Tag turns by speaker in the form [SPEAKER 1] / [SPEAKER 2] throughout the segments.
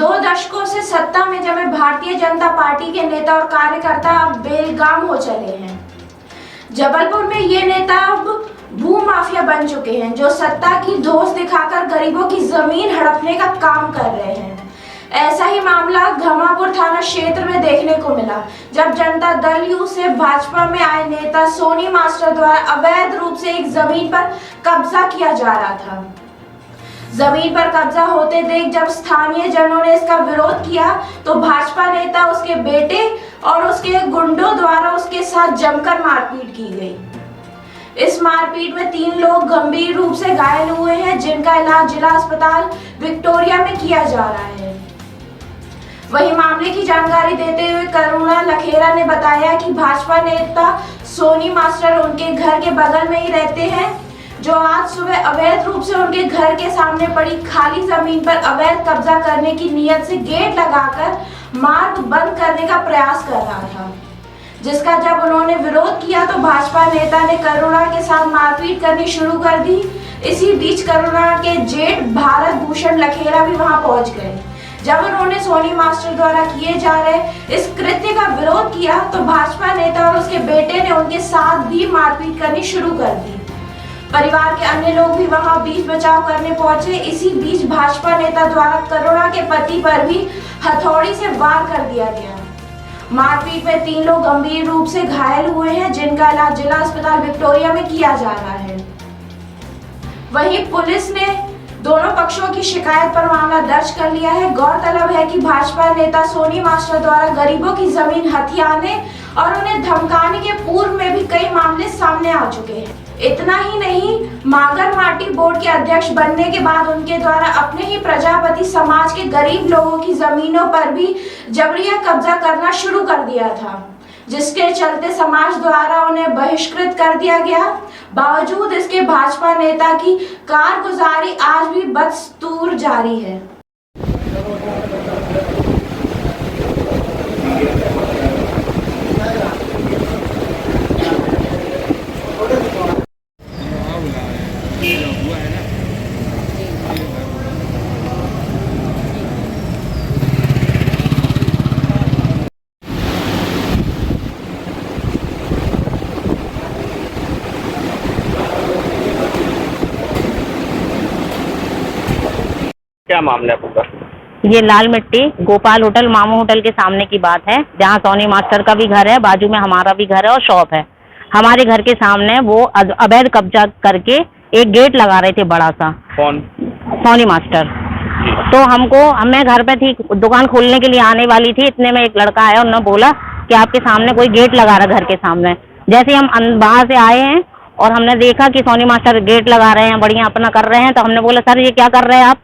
[SPEAKER 1] 2 दशकों से सत्ता में जमे भारतीय जनता पार्टी के नेता और कार्यकर्ता अब बेलगाम हो चले हैं। जबलपुर में ये नेता अब भू माफिया बन चुके हैं, जो सत्ता की धौंस दिखाकर गरीबों की जमीन हड़पने का काम कर रहे हैं। ऐसा ही मामला घमापुर थाना क्षेत्र में देखने को मिला, जब जनता दल यू से भाजपा में आए नेता सोनी मास्टर द्वारा अवैध रूप से एक जमीन पर कब्जा किया जा रहा था। जमीन पर कब्जा होते देख जब स्थानीय जनों ने इसका विरोध किया, तो भाजपा नेता, उसके बेटे और उसके गुंडों द्वारा उसके साथ जमकर मारपीट की गई। इस मारपीट में 3 लोग गंभीर रूप से घायल हुए हैं, जिनका इलाज जिला अस्पताल विक्टोरिया में किया जा रहा है। वहीं मामले की जानकारी देते हुए करुणा लखेरा ने बताया कि भाजपा नेता सोनी मास्टर उनके घर के बगल में ही रहते हैं, जो आज सुबह अवैध रूप से उनके घर के सामने पड़ी खाली जमीन पर अवैध कब्जा करने की नीयत से गेट लगाकर मार्ग बंद करने का प्रयास कर रहा था, जिसका जब उन्होंने विरोध किया तो भाजपा नेता ने करुणा के साथ मारपीट करनी शुरू कर दी। इसी बीच करुणा के जेठ भारत भूषण लखेरा भी वहां पहुंच गए। जब उन्होंने सोनी मास्टर द्वारा किए जा रहे इस कृत्य का विरोध किया, तो भाजपा नेता और उसके बेटे ने उनके साथ भी मारपीट करनी शुरू कर दी। परिवार के अन्य लोग भी वहां बीच बचाव करने पहुंचे। इसी बीच भाजपा नेता द्वारा करुणा के पति पर भी हथौड़ी से वार कर दिया गया। मारपीट में 3 लोग गंभीर रूप से घायल हुए हैं, जिनका इलाज जिला अस्पताल विक्टोरिया में किया जा रहा है। वहीं पुलिस ने दोनों पक्षों की शिकायत पर मामला दर्ज कर लिया है। गौरतलब है कि भाजपा नेता सोनी मास्टर द्वारा गरीबों की जमीन हथियाने और उन्हें धमकाने के पूर्व में भी कई मामले सामने आ चुके हैं। इतना ही नहीं, मागर माटी बोर्ड के अध्यक्ष बनने के बाद उनके द्वारा अपने ही प्रजापति समाज के गरीब लोगों की जमीनों पर भी जबरिया कब्जा करना शुरू कर दिया था, जिसके चलते समाज द्वारा उन्हें बहिष्कृत कर दिया गया। बावजूद इसके भाजपा नेता की कारगुजारी आज भी बदस्तूर जारी है।
[SPEAKER 2] क्या मामला है पूरा?
[SPEAKER 3] ये लाल मिट्टी गोपाल होटल मामू होटल के सामने की बात है, जहाँ सोनी मास्टर का भी घर है, बाजू में हमारा भी घर है और शॉप है। हमारे घर के सामने वो अवैध कब्जा करके एक गेट लगा रहे थे बड़ा सा।
[SPEAKER 2] कौन?
[SPEAKER 3] सोनी मास्टर। तो मैं घर पे थी, दुकान खोलने के लिए आने वाली थी, इतने में एक लड़का आया, उन्होंने बोला कि आपके सामने कोई गेट लगा रहा है घर के सामने। जैसे हम बाहर से आए हैं और हमने देखा कि सोनी मास्टर गेट लगा रहे हैं, बढ़िया अपना कर रहे हैं, तो हमने बोला सर ये क्या कर रहे हैं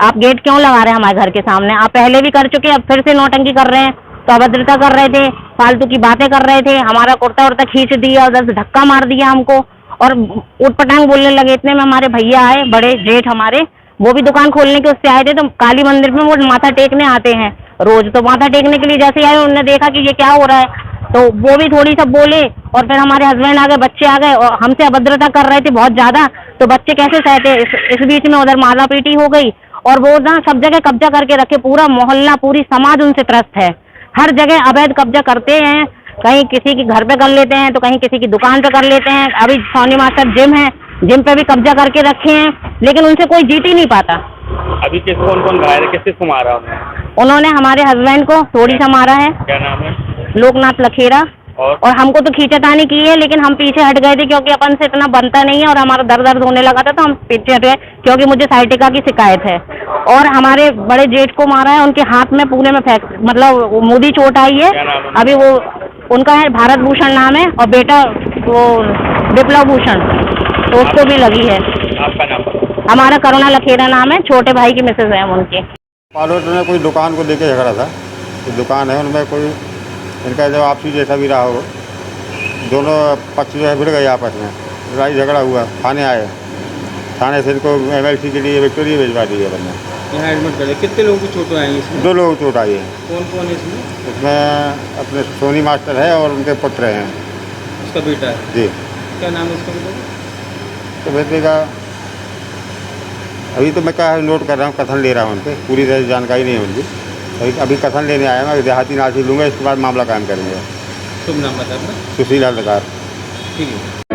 [SPEAKER 3] आप गेट क्यों लगा रहे हैं हमारे घर के सामने? आप पहले भी कर चुके, अब फिर से नौटंकी कर रहे हैं। तो अभद्रता कर रहे थे, फालतू की बातें कर रहे थे, हमारा कुर्ता उर्ता खींच दिया, उधर से धक्का मार दिया हमको और उटपटांग बोलने लगे। इतने में हमारे भैया आए, बड़े जेठ हमारे, वो भी दुकान खोलने के उससे आए थे। तो काली मंदिर में वो माथा टेकने आते हैं रोज, तो माथा टेकने के लिए जैसे आए, उन्होंने देखा कि ये क्या हो रहा है, तो वो भी थोड़ी सब बोले और फिर हमारे हस्बैंड आ गए, बच्चे आ गए और हमसे अभद्रता कर रहे थे बहुत ज्यादा। तो बच्चे कैसे सहते, इस बीच में उधर मारा पीटी हो गई और वो ना सब जगह कब्जा करके रखे, पूरा मोहल्ला पूरी समाज उनसे त्रस्त है। हर जगह अवैध कब्जा करते हैं, कहीं किसी के घर पे कर लेते हैं तो कहीं किसी की दुकान पे कर लेते हैं। अभी सोनी मास्टर जिम है, जिम पे भी कब्जा करके रखे हैं, लेकिन उनसे कोई जीत ही नहीं पाता।
[SPEAKER 2] अभी कौन कौन घायल है, किससे मारा
[SPEAKER 3] उन्होंने हमारे हस्बैंड को थोड़ी सा मारा है।
[SPEAKER 2] क्या नाम है?
[SPEAKER 3] लोकनाथ लखेरा। और हमको तो खींचतानी की है, लेकिन हम पीछे हट गए थे क्योंकि अपन से इतना बनता नहीं है और हमारा दर्द होने लगा था, तो हम पीछे हट गए क्योंकि मुझे साइटिका की शिकायत है। और हमारे बड़े जेठ को मारा है, उनके हाथ में पूरे में मतलब मुदी चोट आई है। अभी वो उनका है भारत भूषण नाम है और बेटा वो विप्लव भूषण, तो उसको भी लगी है।
[SPEAKER 2] आपका नाम?
[SPEAKER 3] हमारा करुणा लखेरा नाम है, छोटे भाई की मिसेज है उनके।
[SPEAKER 4] पालोट में कोई दुकान को लेके झगड़ा था, तो दुकान है उनमें कोई इनका जब आपसी जैसा भी रहा हो, दोनों पक्ष जो है भिड़ गए आपस में, लड़ाई झगड़ा हुआ, थाने आए, थाने से इनको MLC के लिए विक्टोरिया भिजवा दिए बंदा।
[SPEAKER 2] यहाँ एडमिट कर। कितने लोगों की चोट आई इसमें?
[SPEAKER 4] 2 लोगों की चोट आई है।
[SPEAKER 2] कौन कौन है इसमें?
[SPEAKER 4] इसमें अपने सोनी मास्टर है और उनके पुत्र हैं।
[SPEAKER 2] उसका बेटा है?
[SPEAKER 4] जी।
[SPEAKER 2] क्या नाम है उसका बेटे?
[SPEAKER 4] तो बेटे का अभी तो मैं क्या नोट कर रहा हूँ, कथन ले रहा हूँ उनसे, पूरी तरह से जानकारी नहीं है मुझे। अभी कथन लेने आया मैं, देहाती नासी लूँगा, इसके बाद मामला कायम करेंगे।
[SPEAKER 2] शुभ नाम बता अपना।
[SPEAKER 4] सुशील हल्दकार।
[SPEAKER 2] ठीक है।